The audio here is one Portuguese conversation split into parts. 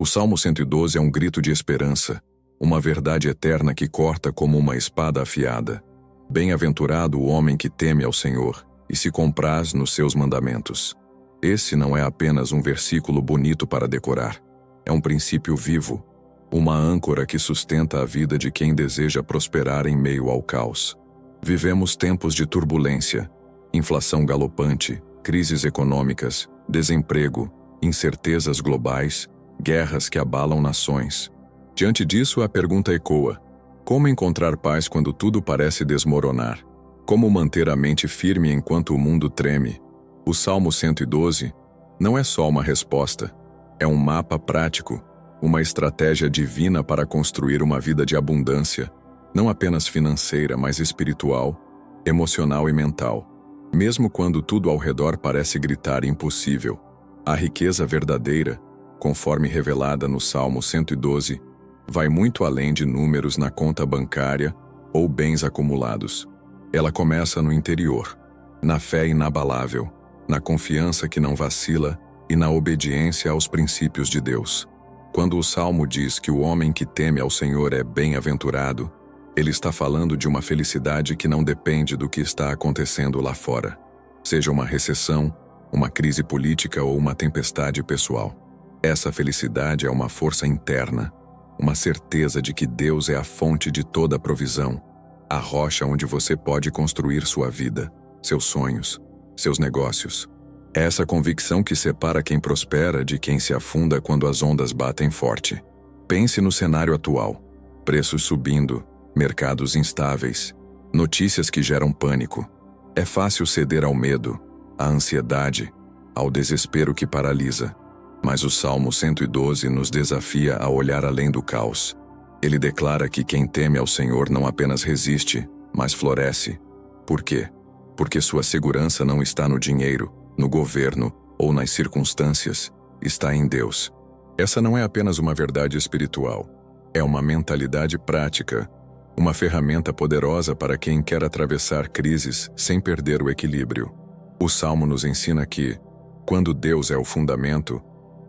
O Salmo 112 é um grito de esperança, uma verdade eterna que corta como uma espada afiada. Bem-aventurado o homem que teme ao Senhor e se compraz nos seus mandamentos. Esse não é apenas um versículo bonito para decorar. É um princípio vivo, uma âncora que sustenta a vida de quem deseja prosperar em meio ao caos. Vivemos tempos de turbulência, inflação galopante, crises econômicas, desemprego, incertezas globais, guerras que abalam nações. Diante disso, a pergunta ecoa: como encontrar paz quando tudo parece desmoronar? Como manter a mente firme enquanto o mundo treme? O Salmo 112 não é só uma resposta, é um mapa prático, uma estratégia divina para construir uma vida de abundância, não apenas financeira, mas espiritual, emocional e mental. Mesmo quando tudo ao redor parece gritar impossível, a riqueza verdadeira, conforme revelada no Salmo 112, vai muito além de números na conta bancária ou bens acumulados. Ela começa no interior, na fé inabalável, na confiança que não vacila e na obediência aos princípios de Deus. Quando o Salmo diz que o homem que teme ao Senhor é bem-aventurado, ele está falando de uma felicidade que não depende do que está acontecendo lá fora, seja uma recessão, uma crise política ou uma tempestade pessoal. Essa felicidade é uma força interna, uma certeza de que Deus é a fonte de toda a provisão, a rocha onde você pode construir sua vida, seus sonhos, seus negócios. É essa convicção que separa quem prospera de quem se afunda quando as ondas batem forte. Pense no cenário atual: preços subindo, mercados instáveis, notícias que geram pânico. É fácil ceder ao medo, à ansiedade, ao desespero que paralisa. Mas o Salmo 112 nos desafia a olhar além do caos. Ele declara que quem teme ao Senhor não apenas resiste, mas floresce. Por quê? Porque sua segurança não está no dinheiro, no governo ou nas circunstâncias, está em Deus. Essa não é apenas uma verdade espiritual, é uma mentalidade prática, uma ferramenta poderosa para quem quer atravessar crises sem perder o equilíbrio. O Salmo nos ensina que, quando Deus é o fundamento,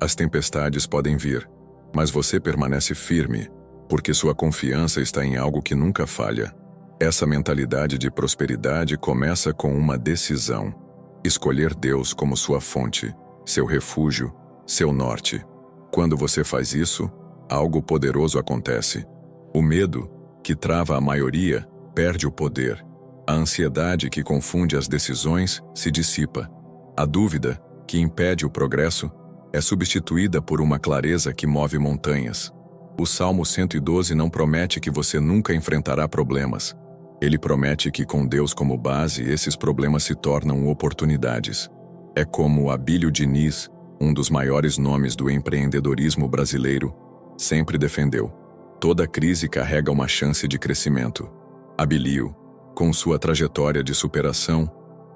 as tempestades podem vir, mas você permanece firme, porque sua confiança está em algo que nunca falha. Essa mentalidade de prosperidade começa com uma decisão: escolher Deus como sua fonte, seu refúgio, seu norte. Quando você faz isso, algo poderoso acontece. O medo, que trava a maioria, perde o poder. A ansiedade, que confunde as decisões, se dissipa. A dúvida, que impede o progresso, é substituída por uma clareza que move montanhas. O Salmo 112 não promete que você nunca enfrentará problemas. Ele promete que, com Deus como base, esses problemas se tornam oportunidades. É como Abílio Diniz, um dos maiores nomes do empreendedorismo brasileiro, sempre defendeu: toda crise carrega uma chance de crescimento. Abílio, com sua trajetória de superação,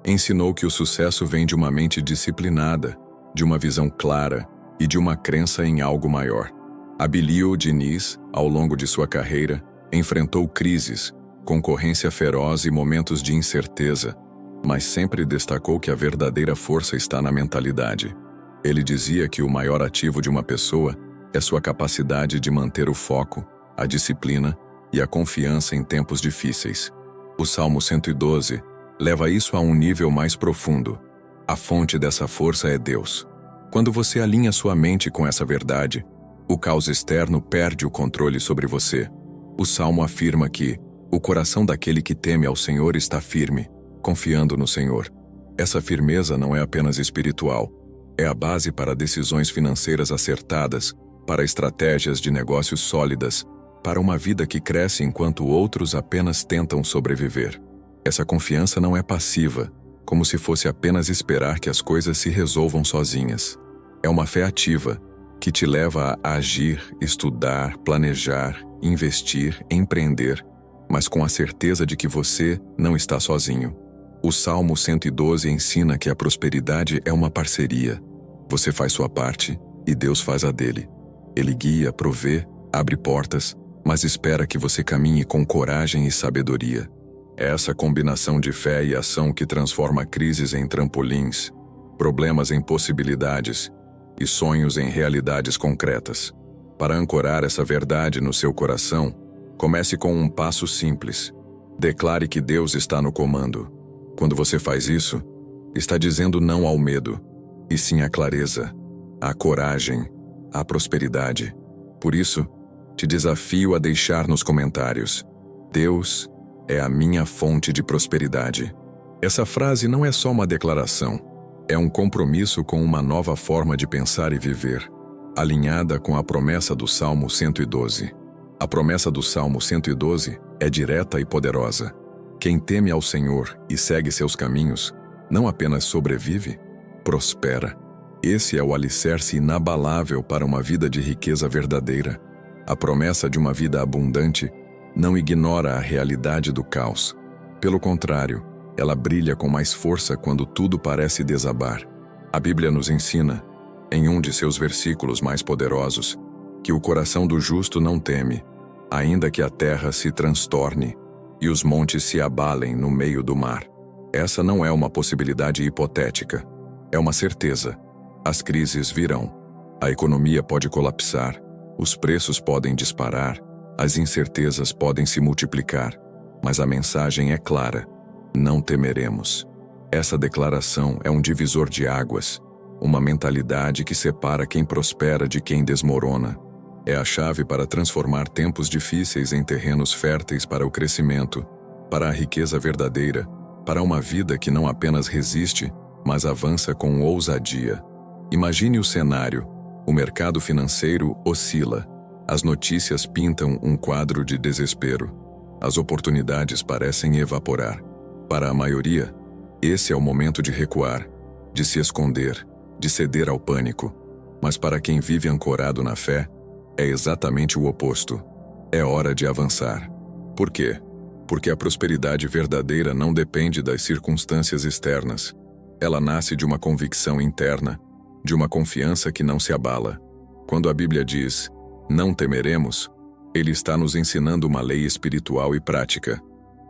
ensinou que o sucesso vem de uma mente disciplinada, de uma visão clara e de uma crença em algo maior. Abílio Diniz, ao longo de sua carreira, enfrentou crises, concorrência feroz e momentos de incerteza, mas sempre destacou que a verdadeira força está na mentalidade. Ele dizia que o maior ativo de uma pessoa é sua capacidade de manter o foco, a disciplina e a confiança em tempos difíceis. O Salmo 112 leva isso a um nível mais profundo. A fonte dessa força é Deus. Quando você alinha sua mente com essa verdade, o caos externo perde o controle sobre você. O Salmo afirma que o coração daquele que teme ao Senhor está firme, confiando no Senhor. Essa firmeza não é apenas espiritual, é a base para decisões financeiras acertadas, para estratégias de negócios sólidas, para uma vida que cresce enquanto outros apenas tentam sobreviver. Essa confiança não é passiva, como se fosse apenas esperar que as coisas se resolvam sozinhas. É uma fé ativa, que te leva a agir, estudar, planejar, investir, empreender, mas com a certeza de que você não está sozinho. O Salmo 112 ensina que a prosperidade é uma parceria. Você faz sua parte e Deus faz a dele. Ele guia, provê, abre portas, mas espera que você caminhe com coragem e sabedoria. É essa combinação de fé e ação que transforma crises em trampolins, problemas em possibilidades e sonhos em realidades concretas. Para ancorar essa verdade no seu coração, comece com um passo simples. Declare que Deus está no comando. Quando você faz isso, está dizendo não ao medo, e sim à clareza, à coragem, à prosperidade. Por isso, te desafio a deixar nos comentários: Deus é a minha fonte de prosperidade. Essa frase não é só uma declaração, é um compromisso com uma nova forma de pensar e viver, alinhada com a promessa do Salmo 112. A promessa do Salmo 112 é direta e poderosa. Quem teme ao Senhor e segue seus caminhos, não apenas sobrevive, prospera. Esse é o alicerce inabalável para uma vida de riqueza verdadeira. A promessa de uma vida abundante não ignora a realidade do caos. Pelo contrário, ela brilha com mais força quando tudo parece desabar. A Bíblia nos ensina, em um de seus versículos mais poderosos, que o coração do justo não teme, ainda que a terra se transtorne e os montes se abalem no meio do mar. Essa não é uma possibilidade hipotética, é uma certeza. As crises virão, a economia pode colapsar, os preços podem disparar, as incertezas podem se multiplicar, mas a mensagem é clara: não temeremos. Essa declaração é um divisor de águas, uma mentalidade que separa quem prospera de quem desmorona. É a chave para transformar tempos difíceis em terrenos férteis para o crescimento, para a riqueza verdadeira, para uma vida que não apenas resiste, mas avança com ousadia. Imagine o cenário: o mercado financeiro oscila, as notícias pintam um quadro de desespero, as oportunidades parecem evaporar. Para a maioria, esse é o momento de recuar, de se esconder, de ceder ao pânico. Mas para quem vive ancorado na fé, é exatamente o oposto. É hora de avançar. Por quê? Porque a prosperidade verdadeira não depende das circunstâncias externas. Ela nasce de uma convicção interna, de uma confiança que não se abala. Quando a Bíblia diz, não temeremos, ele está nos ensinando uma lei espiritual e prática.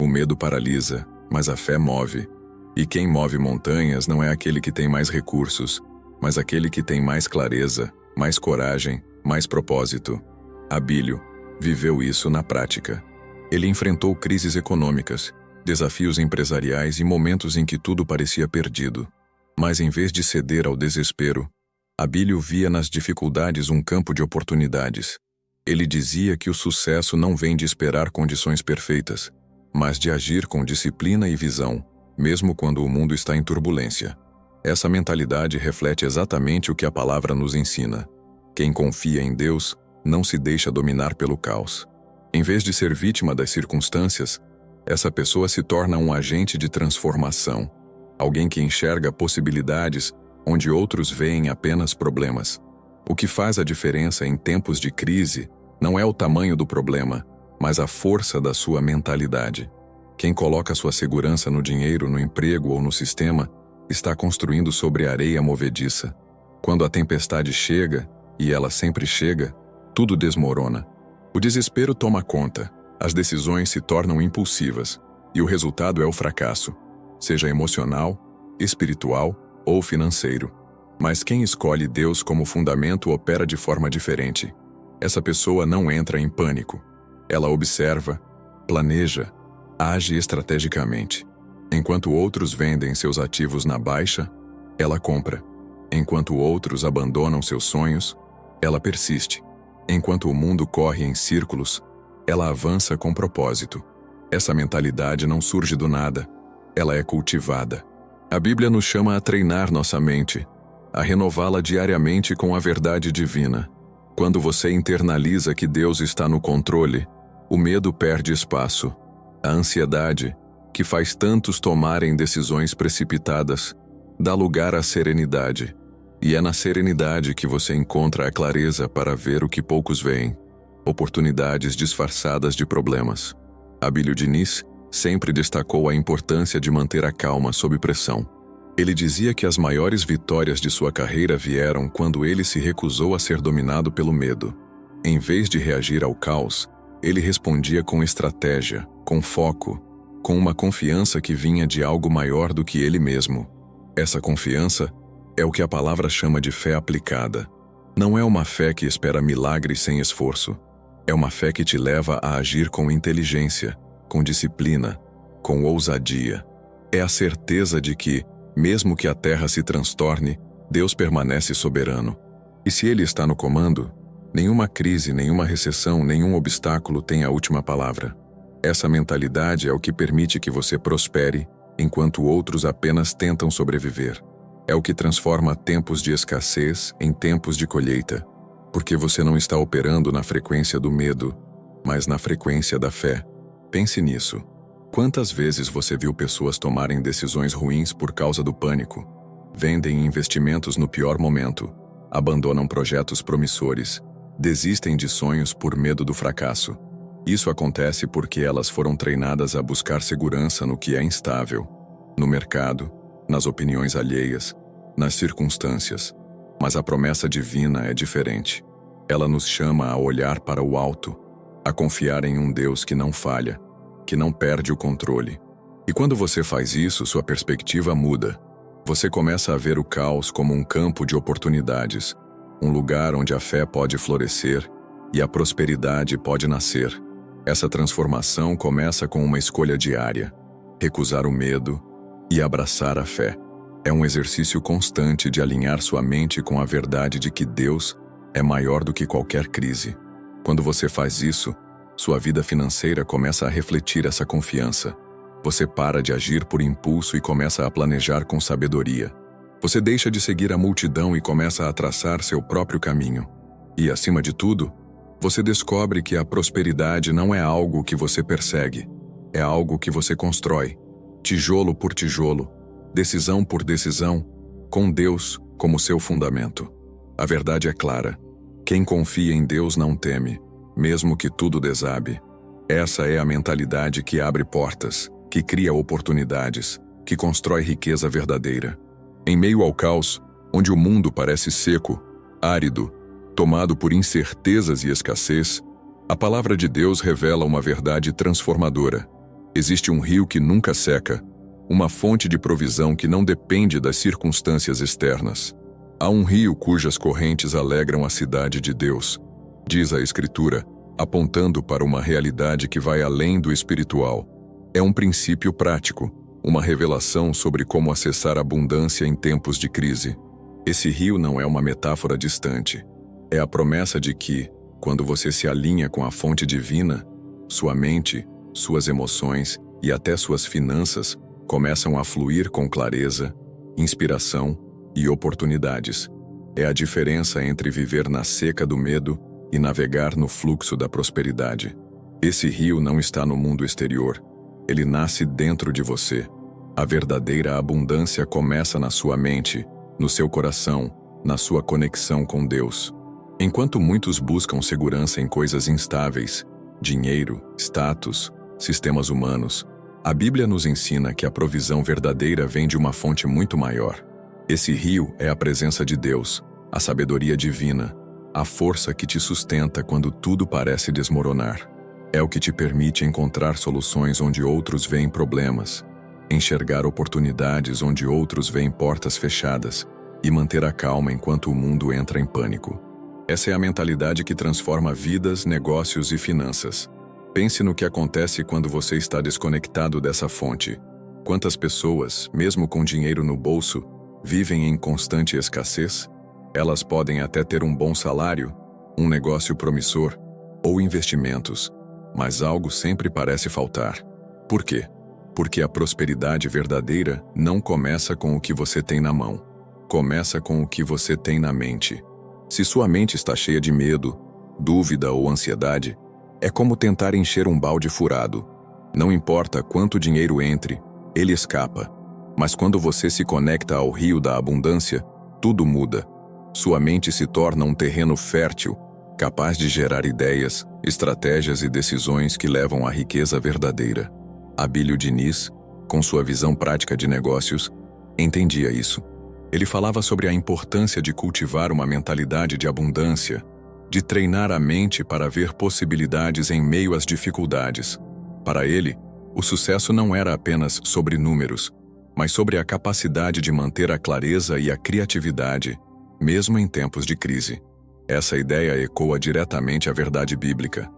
O medo paralisa, mas a fé move. E quem move montanhas não é aquele que tem mais recursos, mas aquele que tem mais clareza, mais coragem, mais propósito. Abílio viveu isso na prática. Ele enfrentou crises econômicas, desafios empresariais e momentos em que tudo parecia perdido. Mas em vez de ceder ao desespero, Abílio via nas dificuldades um campo de oportunidades. Ele dizia que o sucesso não vem de esperar condições perfeitas, mas de agir com disciplina e visão, mesmo quando o mundo está em turbulência. Essa mentalidade reflete exatamente o que a palavra nos ensina. Quem confia em Deus não se deixa dominar pelo caos. Em vez de ser vítima das circunstâncias, essa pessoa se torna um agente de transformação, alguém que enxerga possibilidades onde outros veem apenas problemas. O que faz a diferença em tempos de crise não é o tamanho do problema, mas a força da sua mentalidade. Quem coloca sua segurança no dinheiro, no emprego ou no sistema, está construindo sobre areia movediça. Quando a tempestade chega, e ela sempre chega, tudo desmorona. O desespero toma conta, as decisões se tornam impulsivas, e o resultado é o fracasso, seja emocional, espiritual ou financeiro. Mas quem escolhe Deus como fundamento opera de forma diferente. Essa pessoa não entra em pânico. Ela observa, planeja, age estrategicamente. Enquanto outros vendem seus ativos na baixa, ela compra. Enquanto outros abandonam seus sonhos, ela persiste. Enquanto o mundo corre em círculos, ela avança com propósito. Essa mentalidade não surge do nada, ela é cultivada. A Bíblia nos chama a treinar nossa mente, a renová-la diariamente com a verdade divina. Quando você internaliza que Deus está no controle, o medo perde espaço. A ansiedade, que faz tantos tomarem decisões precipitadas, dá lugar à serenidade. E é na serenidade que você encontra a clareza para ver o que poucos veem, oportunidades disfarçadas de problemas. Abílio Diniz sempre destacou a importância de manter a calma sob pressão. Ele dizia que as maiores vitórias de sua carreira vieram quando ele se recusou a ser dominado pelo medo. Em vez de reagir ao caos, ele respondia com estratégia, com foco, com uma confiança que vinha de algo maior do que ele mesmo. Essa confiança é o que a palavra chama de fé aplicada. Não é uma fé que espera milagres sem esforço. É uma fé que te leva a agir com inteligência, com disciplina, com ousadia. É a certeza de que, mesmo que a terra se transtorne, Deus permanece soberano. E se Ele está no comando, nenhuma crise, nenhuma recessão, nenhum obstáculo tem a última palavra. Essa mentalidade é o que permite que você prospere, enquanto outros apenas tentam sobreviver. É o que transforma tempos de escassez em tempos de colheita, porque você não está operando na frequência do medo, mas na frequência da fé. Pense nisso. Quantas vezes você viu pessoas tomarem decisões ruins por causa do pânico? Vendem investimentos no pior momento, abandonam projetos promissores, desistem de sonhos por medo do fracasso. Isso acontece porque elas foram treinadas a buscar segurança no que é instável, no mercado, nas opiniões alheias, nas circunstâncias. Mas a promessa divina é diferente. Ela nos chama a olhar para o alto, a confiar em um Deus que não falha, que não perde o controle. E quando você faz isso, sua perspectiva muda. Você começa a ver o caos como um campo de oportunidades, um lugar onde a fé pode florescer e a prosperidade pode nascer. Essa transformação começa com uma escolha diária: recusar o medo e abraçar a fé. É um exercício constante de alinhar sua mente com a verdade de que Deus é maior do que qualquer crise. Quando você faz isso, sua vida financeira começa a refletir essa confiança. Você para de agir por impulso e começa a planejar com sabedoria. Você deixa de seguir a multidão e começa a traçar seu próprio caminho. E, acima de tudo, você descobre que a prosperidade não é algo que você persegue, é algo que você constrói, tijolo por tijolo, decisão por decisão, com Deus como seu fundamento. A verdade é clara: quem confia em Deus não teme, mesmo que tudo desabe. Essa é a mentalidade que abre portas, que cria oportunidades, que constrói riqueza verdadeira. Em meio ao caos, onde o mundo parece seco, árido, tomado por incertezas e escassez, a palavra de Deus revela uma verdade transformadora. Existe um rio que nunca seca, uma fonte de provisão que não depende das circunstâncias externas. Há um rio cujas correntes alegram a cidade de Deus, diz a Escritura, apontando para uma realidade que vai além do espiritual. É um princípio prático, uma revelação sobre como acessar abundância em tempos de crise. Esse rio não é uma metáfora distante. É a promessa de que, quando você se alinha com a fonte divina, sua mente, suas emoções e até suas finanças começam a fluir com clareza, inspiração e oportunidades. É a diferença entre viver na seca do medo e navegar no fluxo da prosperidade. Esse rio não está no mundo exterior. Ele nasce dentro de você. A verdadeira abundância começa na sua mente, no seu coração, na sua conexão com Deus. Enquanto muitos buscam segurança em coisas instáveis, dinheiro, status, sistemas humanos, a Bíblia nos ensina que a provisão verdadeira vem de uma fonte muito maior. Esse rio é a presença de Deus, a sabedoria divina, a força que te sustenta quando tudo parece desmoronar. É o que te permite encontrar soluções onde outros veem problemas, enxergar oportunidades onde outros veem portas fechadas e manter a calma enquanto o mundo entra em pânico. Essa é a mentalidade que transforma vidas, negócios e finanças. Pense no que acontece quando você está desconectado dessa fonte. Quantas pessoas, mesmo com dinheiro no bolso, vivem em constante escassez? Elas podem até ter um bom salário, um negócio promissor ou investimentos, mas algo sempre parece faltar. Por quê? Porque a prosperidade verdadeira não começa com o que você tem na mão. Começa com o que você tem na mente. Se sua mente está cheia de medo, dúvida ou ansiedade, é como tentar encher um balde furado. Não importa quanto dinheiro entre, ele escapa. Mas quando você se conecta ao rio da abundância, tudo muda. Sua mente se torna um terreno fértil, capaz de gerar ideias, estratégias e decisões que levam à riqueza verdadeira. Abílio Diniz, com sua visão prática de negócios, entendia isso. Ele falava sobre a importância de cultivar uma mentalidade de abundância, de treinar a mente para ver possibilidades em meio às dificuldades. Para ele, o sucesso não era apenas sobre números, mas sobre a capacidade de manter a clareza e a criatividade, mesmo em tempos de crise. Essa ideia ecoa diretamente a verdade bíblica.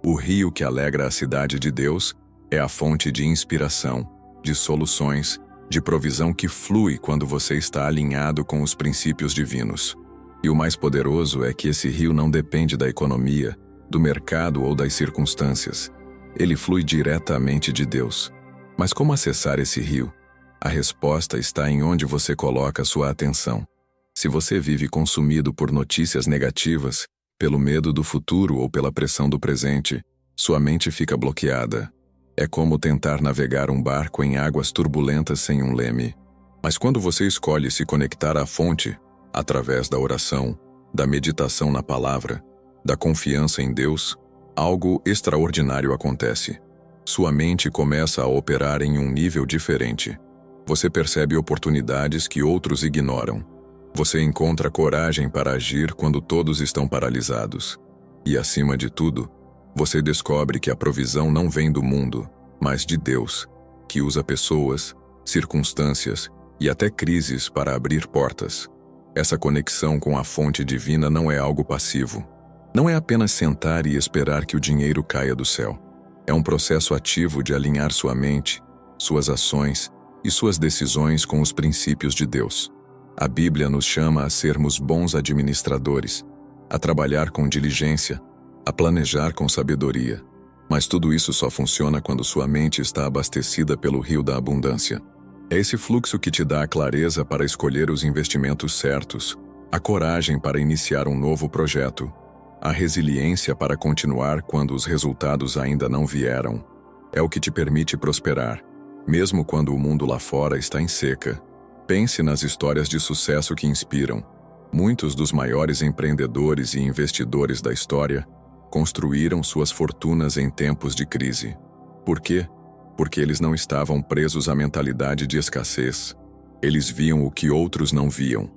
O rio que alegra a cidade de Deus é a fonte de inspiração, de soluções, de provisão que flui quando você está alinhado com os princípios divinos. E o mais poderoso é que esse rio não depende da economia, do mercado ou das circunstâncias. Ele flui diretamente de Deus. Mas como acessar esse rio? A resposta está em onde você coloca sua atenção. Se você vive consumido por notícias negativas, pelo medo do futuro ou pela pressão do presente, sua mente fica bloqueada. É como tentar navegar um barco em águas turbulentas sem um leme. Mas quando você escolhe se conectar à fonte, através da oração, da meditação na palavra, da confiança em Deus, algo extraordinário acontece. Sua mente começa a operar em um nível diferente. Você percebe oportunidades que outros ignoram. Você encontra coragem para agir quando todos estão paralisados. E, acima de tudo, você descobre que a provisão não vem do mundo, mas de Deus, que usa pessoas, circunstâncias e até crises para abrir portas. Essa conexão com a fonte divina não é algo passivo. Não é apenas sentar e esperar que o dinheiro caia do céu. É um processo ativo de alinhar sua mente, suas ações e suas decisões com os princípios de Deus. A Bíblia nos chama a sermos bons administradores, a trabalhar com diligência, a planejar com sabedoria. Mas tudo isso só funciona quando sua mente está abastecida pelo rio da abundância. É esse fluxo que te dá a clareza para escolher os investimentos certos, a coragem para iniciar um novo projeto, a resiliência para continuar quando os resultados ainda não vieram. É o que te permite prosperar, mesmo quando o mundo lá fora está em seca. Pense nas histórias de sucesso que inspiram. Muitos dos maiores empreendedores e investidores da história construíram suas fortunas em tempos de crise. Por quê? Porque eles não estavam presos à mentalidade de escassez. Eles viam o que outros não viam.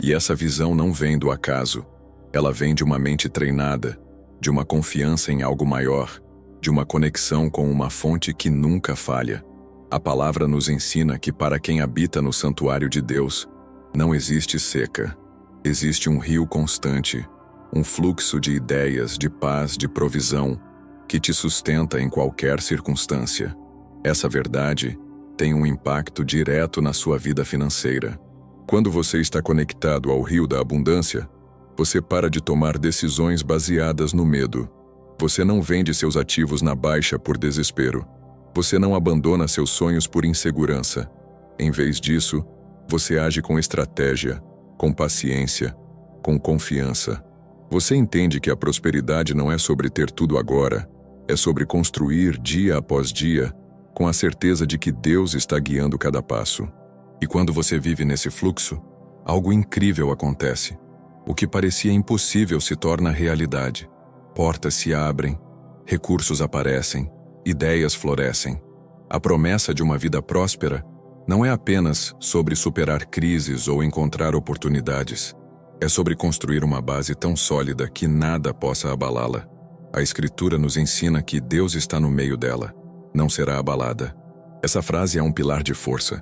E essa visão não vem do acaso. Ela vem de uma mente treinada, de uma confiança em algo maior, de uma conexão com uma fonte que nunca falha. A palavra nos ensina que para quem habita no santuário de Deus, não existe seca. Existe um rio constante, um fluxo de ideias, de paz, de provisão, que te sustenta em qualquer circunstância. Essa verdade tem um impacto direto na sua vida financeira. Quando você está conectado ao rio da abundância, você para de tomar decisões baseadas no medo. Você não vende seus ativos na baixa por desespero. Você não abandona seus sonhos por insegurança. Em vez disso, você age com estratégia, com paciência, com confiança. Você entende que a prosperidade não é sobre ter tudo agora, é sobre construir dia após dia, com a certeza de que Deus está guiando cada passo. E quando você vive nesse fluxo, algo incrível acontece. O que parecia impossível se torna realidade. Portas se abrem, recursos aparecem, ideias florescem. A promessa de uma vida próspera não é apenas sobre superar crises ou encontrar oportunidades. É sobre construir uma base tão sólida que nada possa abalá-la. A Escritura nos ensina que Deus está no meio dela, não será abalada. Essa frase é um pilar de força,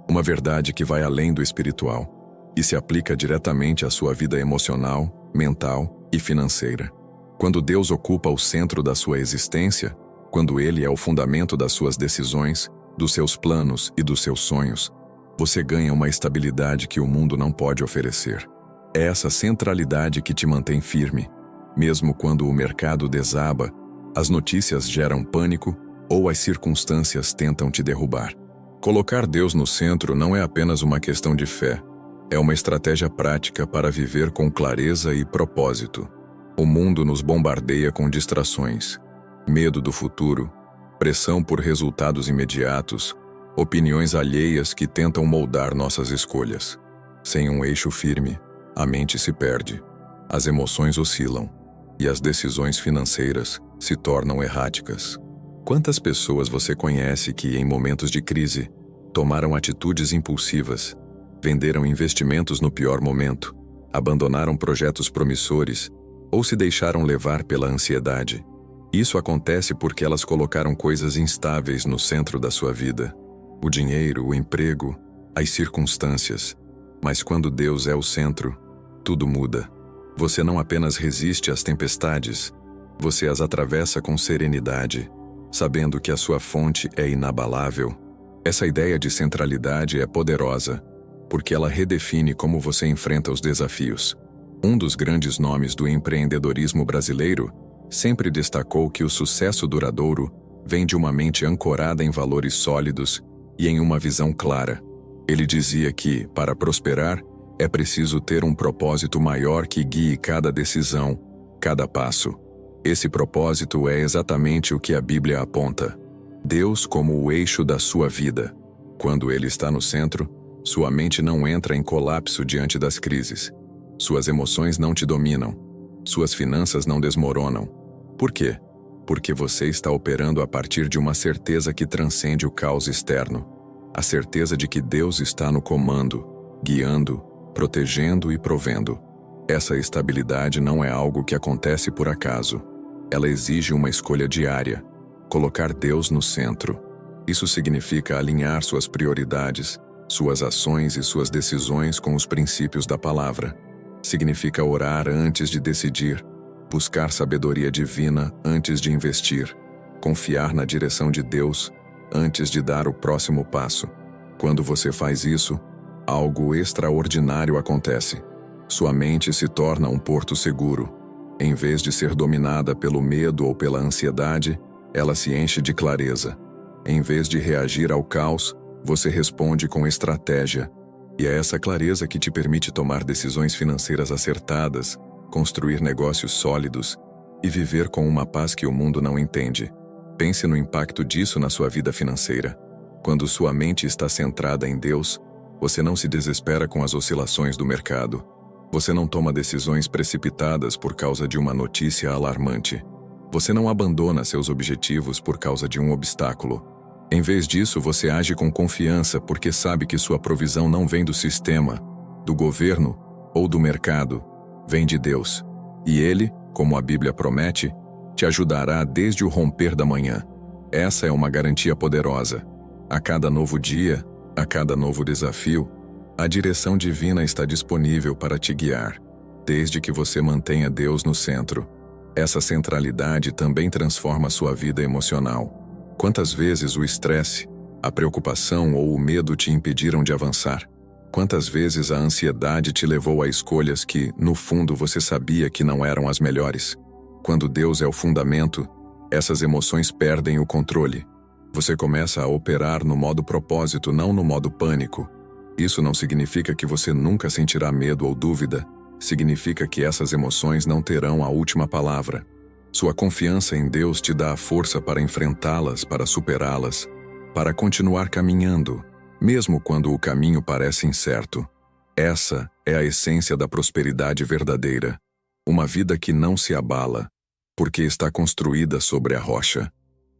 uma verdade que vai além do espiritual e se aplica diretamente à sua vida emocional, mental e financeira. Quando Deus ocupa o centro da sua existência, quando Ele é o fundamento das suas decisões, dos seus planos e dos seus sonhos, você ganha uma estabilidade que o mundo não pode oferecer. É essa centralidade que te mantém firme. Mesmo quando o mercado desaba, as notícias geram pânico ou as circunstâncias tentam te derrubar. Colocar Deus no centro não é apenas uma questão de fé, é uma estratégia prática para viver com clareza e propósito. O mundo nos bombardeia com distrações, medo do futuro, pressão por resultados imediatos, opiniões alheias que tentam moldar nossas escolhas. Sem um eixo firme, a mente se perde, as emoções oscilam e as decisões financeiras se tornam erráticas. Quantas pessoas você conhece que, em momentos de crise, tomaram atitudes impulsivas, venderam investimentos no pior momento, abandonaram projetos promissores ou se deixaram levar pela ansiedade? Isso acontece porque elas colocaram coisas instáveis no centro da sua vida. O dinheiro, o emprego, as circunstâncias. Mas quando Deus é o centro, tudo muda. Você não apenas resiste às tempestades, você as atravessa com serenidade, sabendo que a sua fonte é inabalável. Essa ideia de centralidade é poderosa, porque ela redefine como você enfrenta os desafios. Um dos grandes nomes do empreendedorismo brasileiro sempre destacou que o sucesso duradouro vem de uma mente ancorada em valores sólidos e em uma visão clara. Ele dizia que, para prosperar, é preciso ter um propósito maior que guie cada decisão, cada passo. Esse propósito é exatamente o que a Bíblia aponta. Deus como o eixo da sua vida. Quando Ele está no centro, sua mente não entra em colapso diante das crises. Suas emoções não te dominam. Suas finanças não desmoronam. Por quê? Porque você está operando a partir de uma certeza que transcende o caos externo. A certeza de que Deus está no comando, guiando, protegendo e provendo. Essa estabilidade não é algo que acontece por acaso. Ela exige uma escolha diária. Colocar Deus no centro. Isso significa alinhar suas prioridades, suas ações e suas decisões com os princípios da palavra. Significa orar antes de decidir, buscar sabedoria divina antes de investir, confiar na direção de Deus antes de dar o próximo passo. Quando você faz isso, algo extraordinário acontece. Sua mente se torna um porto seguro. Em vez de ser dominada pelo medo ou pela ansiedade, ela se enche de clareza. Em vez de reagir ao caos, você responde com estratégia. E é essa clareza que te permite tomar decisões financeiras acertadas, construir negócios sólidos e viver com uma paz que o mundo não entende. Pense no impacto disso na sua vida financeira. Quando sua mente está centrada em Deus, você não se desespera com as oscilações do mercado. Você não toma decisões precipitadas por causa de uma notícia alarmante. Você não abandona seus objetivos por causa de um obstáculo. Em vez disso, você age com confiança porque sabe que sua provisão não vem do sistema, do governo ou do mercado. Vem de Deus. E Ele, como a Bíblia promete, te ajudará desde o romper da manhã. Essa é uma garantia poderosa. A cada novo dia, a cada novo desafio, a direção divina está disponível para te guiar, desde que você mantenha Deus no centro. Essa centralidade também transforma sua vida emocional. Quantas vezes o estresse, a preocupação ou o medo te impediram de avançar? Quantas vezes a ansiedade te levou a escolhas que, no fundo, você sabia que não eram as melhores? Quando Deus é o fundamento, essas emoções perdem o controle. Você começa a operar no modo propósito, não no modo pânico. Isso não significa que você nunca sentirá medo ou dúvida. Significa que essas emoções não terão a última palavra. Sua confiança em Deus te dá a força para enfrentá-las, para superá-las, para continuar caminhando, mesmo quando o caminho parece incerto. Essa é a essência da prosperidade verdadeira. Uma vida que não se abala, porque está construída sobre a rocha.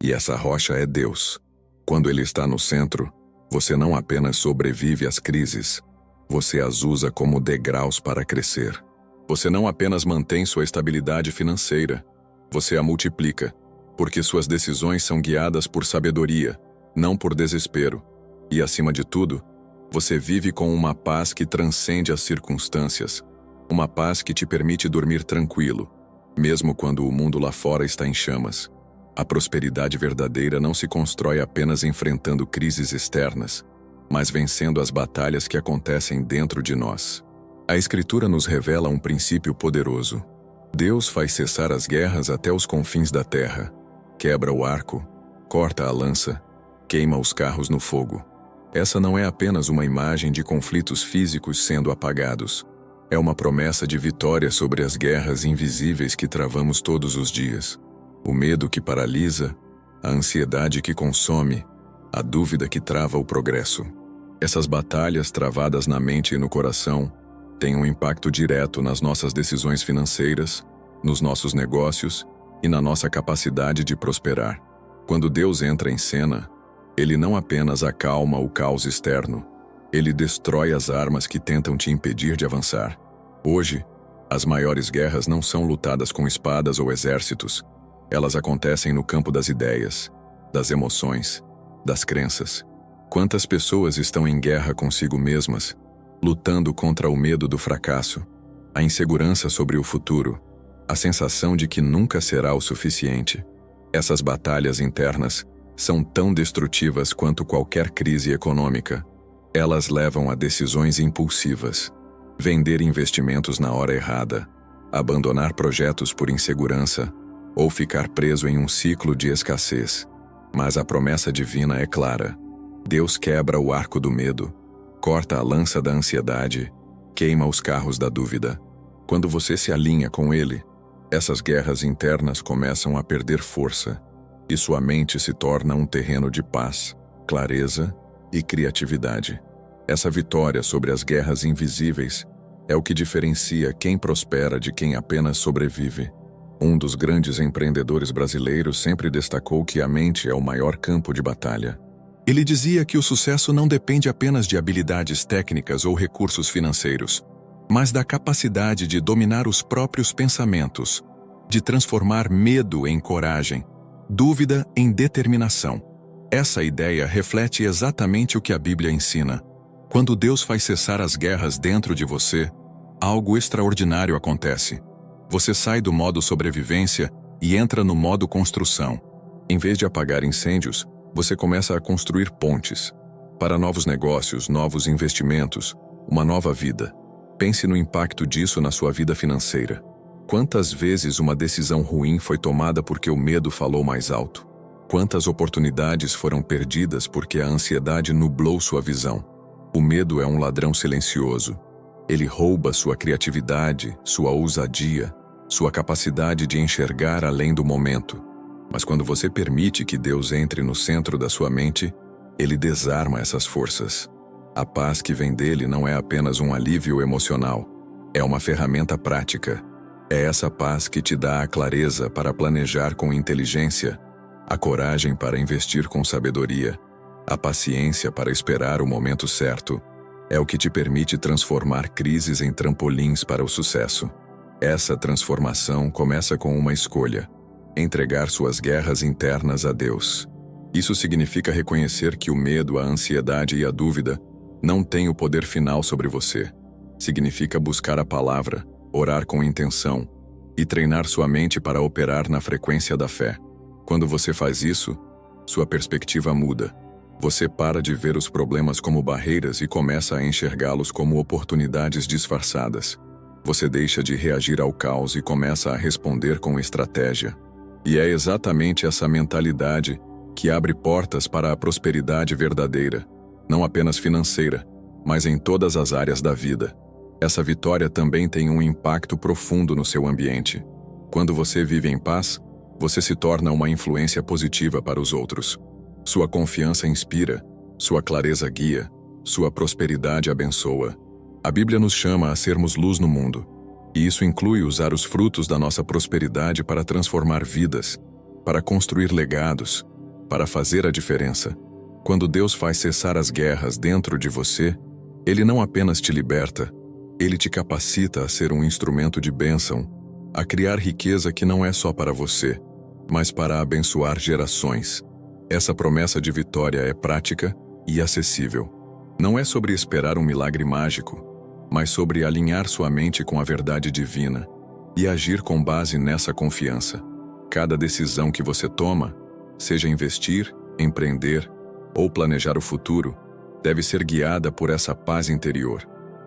E essa rocha é Deus. Quando Ele está no centro, você não apenas sobrevive às crises, você as usa como degraus para crescer. Você não apenas mantém sua estabilidade financeira, você a multiplica, porque suas decisões são guiadas por sabedoria, não por desespero. E, acima de tudo, você vive com uma paz que transcende as circunstâncias, uma paz que te permite dormir tranquilo, mesmo quando o mundo lá fora está em chamas. A prosperidade verdadeira não se constrói apenas enfrentando crises externas, mas vencendo as batalhas que acontecem dentro de nós. A Escritura nos revela um princípio poderoso. Deus faz cessar as guerras até os confins da terra, quebra o arco, corta a lança, queima os carros no fogo. Essa não é apenas uma imagem de conflitos físicos sendo apagados. É uma promessa de vitória sobre as guerras invisíveis que travamos todos os dias. O medo que paralisa, a ansiedade que consome, a dúvida que trava o progresso. Essas batalhas travadas na mente e no coração têm um impacto direto nas nossas decisões financeiras, nos nossos negócios e na nossa capacidade de prosperar. Quando Deus entra em cena, Ele não apenas acalma o caos externo, Ele destrói as armas que tentam te impedir de avançar. Hoje, as maiores guerras não são lutadas com espadas ou exércitos. Elas acontecem no campo das ideias, das emoções, das crenças. Quantas pessoas estão em guerra consigo mesmas, lutando contra o medo do fracasso, a insegurança sobre o futuro, a sensação de que nunca será o suficiente. Essas batalhas internas são tão destrutivas quanto qualquer crise econômica. Elas levam a decisões impulsivas, vender investimentos na hora errada, abandonar projetos por insegurança ou ficar preso em um ciclo de escassez. Mas a promessa divina é clara. Deus quebra o arco do medo, corta a lança da ansiedade, queima os carros da dúvida. Quando você se alinha com Ele, essas guerras internas começam a perder força e sua mente se torna um terreno de paz, clareza e criatividade. Essa vitória sobre as guerras invisíveis é o que diferencia quem prospera de quem apenas sobrevive. Um dos grandes empreendedores brasileiros sempre destacou que a mente é o maior campo de batalha. Ele dizia que o sucesso não depende apenas de habilidades técnicas ou recursos financeiros, mas da capacidade de dominar os próprios pensamentos, de transformar medo em coragem, dúvida em determinação. Essa ideia reflete exatamente o que a Bíblia ensina. Quando Deus faz cessar as guerras dentro de você, algo extraordinário acontece. Você sai do modo sobrevivência e entra no modo construção. Em vez de apagar incêndios, você começa a construir pontes para novos negócios, novos investimentos, uma nova vida. Pense no impacto disso na sua vida financeira. Quantas vezes uma decisão ruim foi tomada porque o medo falou mais alto? Quantas oportunidades foram perdidas porque a ansiedade nublou sua visão? O medo é um ladrão silencioso. Ele rouba sua criatividade, sua ousadia, sua capacidade de enxergar além do momento. Mas quando você permite que Deus entre no centro da sua mente, Ele desarma essas forças. A paz que vem dele não é apenas um alívio emocional, é uma ferramenta prática. É essa paz que te dá a clareza para planejar com inteligência, a coragem para investir com sabedoria, a paciência para esperar o momento certo. É o que te permite transformar crises em trampolins para o sucesso. Essa transformação começa com uma escolha: entregar suas guerras internas a Deus. Isso significa reconhecer que o medo, a ansiedade e a dúvida não têm o poder final sobre você. Significa buscar a palavra, orar com intenção e treinar sua mente para operar na frequência da fé. Quando você faz isso, sua perspectiva muda. Você para de ver os problemas como barreiras e começa a enxergá-los como oportunidades disfarçadas. Você deixa de reagir ao caos e começa a responder com estratégia. E é exatamente essa mentalidade que abre portas para a prosperidade verdadeira, não apenas financeira, mas em todas as áreas da vida. Essa vitória também tem um impacto profundo no seu ambiente. Quando você vive em paz, você se torna uma influência positiva para os outros. Sua confiança inspira, sua clareza guia, sua prosperidade abençoa. A Bíblia nos chama a sermos luz no mundo, e isso inclui usar os frutos da nossa prosperidade para transformar vidas, para construir legados, para fazer a diferença. Quando Deus faz cessar as guerras dentro de você, Ele não apenas te liberta, Ele te capacita a ser um instrumento de bênção, a criar riqueza que não é só para você, mas para abençoar gerações. Essa promessa de vitória é prática e acessível. Não é sobre esperar um milagre mágico, mas sobre alinhar sua mente com a verdade divina e agir com base nessa confiança. Cada decisão que você toma, seja investir, empreender ou planejar o futuro, deve ser guiada por essa paz interior.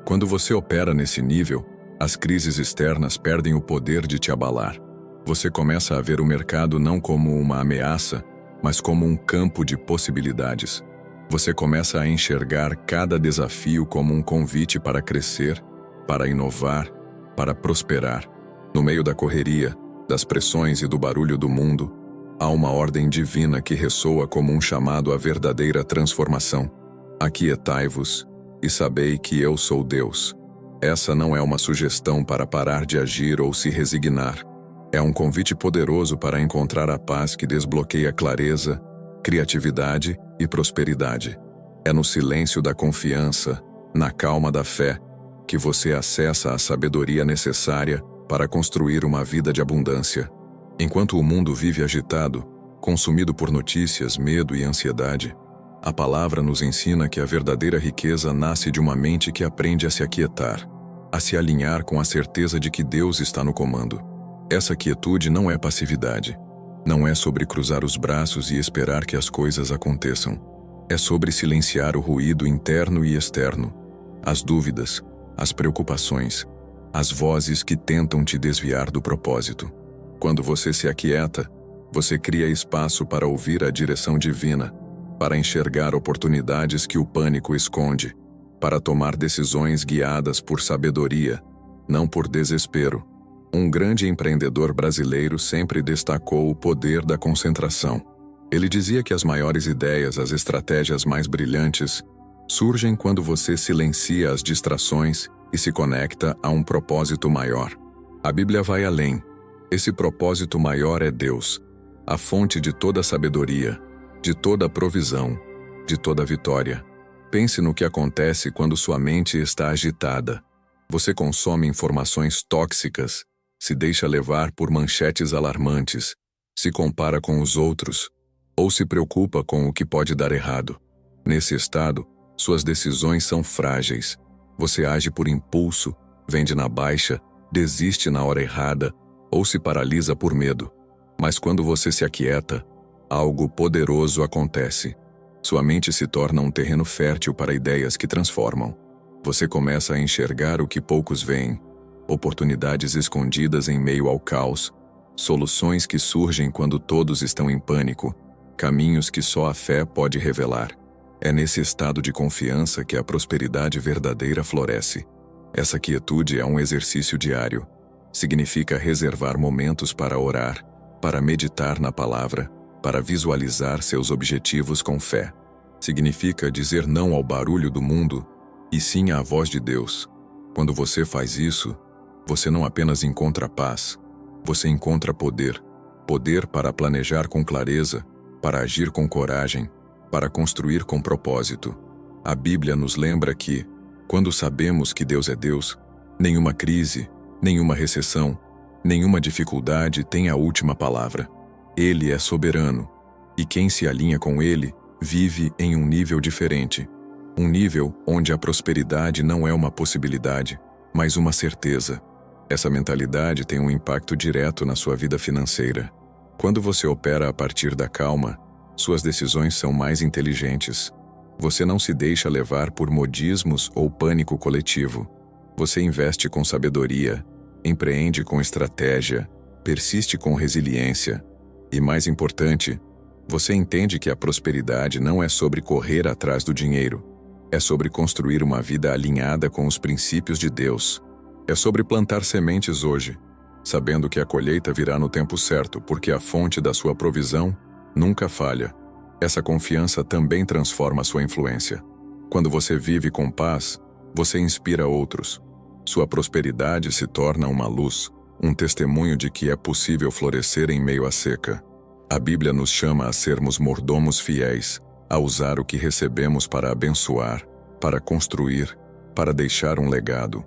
Quando você opera nesse nível, as crises externas perdem o poder de te abalar. Você começa a ver o mercado não como uma ameaça, mas como um campo de possibilidades. Você começa a enxergar cada desafio como um convite para crescer, para inovar, para prosperar. No meio da correria, das pressões e do barulho do mundo, há uma ordem divina que ressoa como um chamado à verdadeira transformação. Aquietai-vos e sabei que eu sou Deus. Essa não é uma sugestão para parar de agir ou se resignar. É um convite poderoso para encontrar a paz que desbloqueia clareza, criatividade e prosperidade. É no silêncio da confiança, na calma da fé, que você acessa a sabedoria necessária para construir uma vida de abundância. Enquanto o mundo vive agitado, consumido por notícias, medo e ansiedade, a palavra nos ensina que a verdadeira riqueza nasce de uma mente que aprende a se aquietar. a se alinhar com a certeza de que Deus está no comando. Essa quietude não é passividade. Não é sobre cruzar os braços e esperar que as coisas aconteçam. É sobre silenciar o ruído interno e externo, as dúvidas, as preocupações, as vozes que tentam te desviar do propósito. Quando você se aquieta, você cria espaço para ouvir a direção divina, para enxergar oportunidades que o pânico esconde, para tomar decisões guiadas por sabedoria, não por desespero. Um grande empreendedor brasileiro sempre destacou o poder da concentração. Ele dizia que as maiores ideias, as estratégias mais brilhantes, surgem quando você silencia as distrações e se conecta a um propósito maior. A Bíblia vai além. Esse propósito maior é Deus, a fonte de toda sabedoria, de toda provisão, de toda vitória. Pense no que acontece quando sua mente está agitada. Você consome informações tóxicas, se deixa levar por manchetes alarmantes, se compara com os outros, ou se preocupa com o que pode dar errado. Nesse estado, suas decisões são frágeis. Você age por impulso, vende na baixa, desiste na hora errada, ou se paralisa por medo. Mas quando você se aquieta, algo poderoso acontece. Sua mente se torna um terreno fértil para ideias que transformam. Você começa a enxergar o que poucos veem, oportunidades escondidas em meio ao caos, soluções que surgem quando todos estão em pânico, caminhos que só a fé pode revelar. É nesse estado de confiança que a prosperidade verdadeira floresce. Essa quietude é um exercício diário. Significa reservar momentos para orar, para meditar na palavra, para visualizar seus objetivos com fé. Significa dizer não ao barulho do mundo e sim à voz de Deus. Quando você faz isso, você não apenas encontra paz, você encontra poder. Poder para planejar com clareza, para agir com coragem, para construir com propósito. A Bíblia nos lembra que, quando sabemos que Deus é Deus, nenhuma crise, nenhuma recessão, nenhuma dificuldade tem a última palavra. Ele é soberano, e quem se alinha com Ele vive em um nível diferente. Um nível onde a prosperidade não é uma possibilidade, mas uma certeza. Essa mentalidade tem um impacto direto na sua vida financeira. Quando você opera a partir da calma, suas decisões são mais inteligentes. Você não se deixa levar por modismos ou pânico coletivo. Você investe com sabedoria, empreende com estratégia, persiste com resiliência. E mais importante, você entende que a prosperidade não é sobre correr atrás do dinheiro. É sobre construir uma vida alinhada com os princípios de Deus. É sobre plantar sementes hoje, sabendo que a colheita virá no tempo certo, porque a fonte da sua provisão nunca falha. Essa confiança também transforma sua influência. Quando você vive com paz, você inspira outros. Sua prosperidade se torna uma luz, um testemunho de que é possível florescer em meio à seca. A Bíblia nos chama a sermos mordomos fiéis, a usar o que recebemos para abençoar, para construir, para deixar um legado.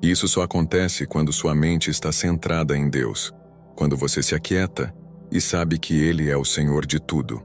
Isso só acontece quando sua mente está centrada em Deus, quando você se aquieta e sabe que Ele é o Senhor de tudo.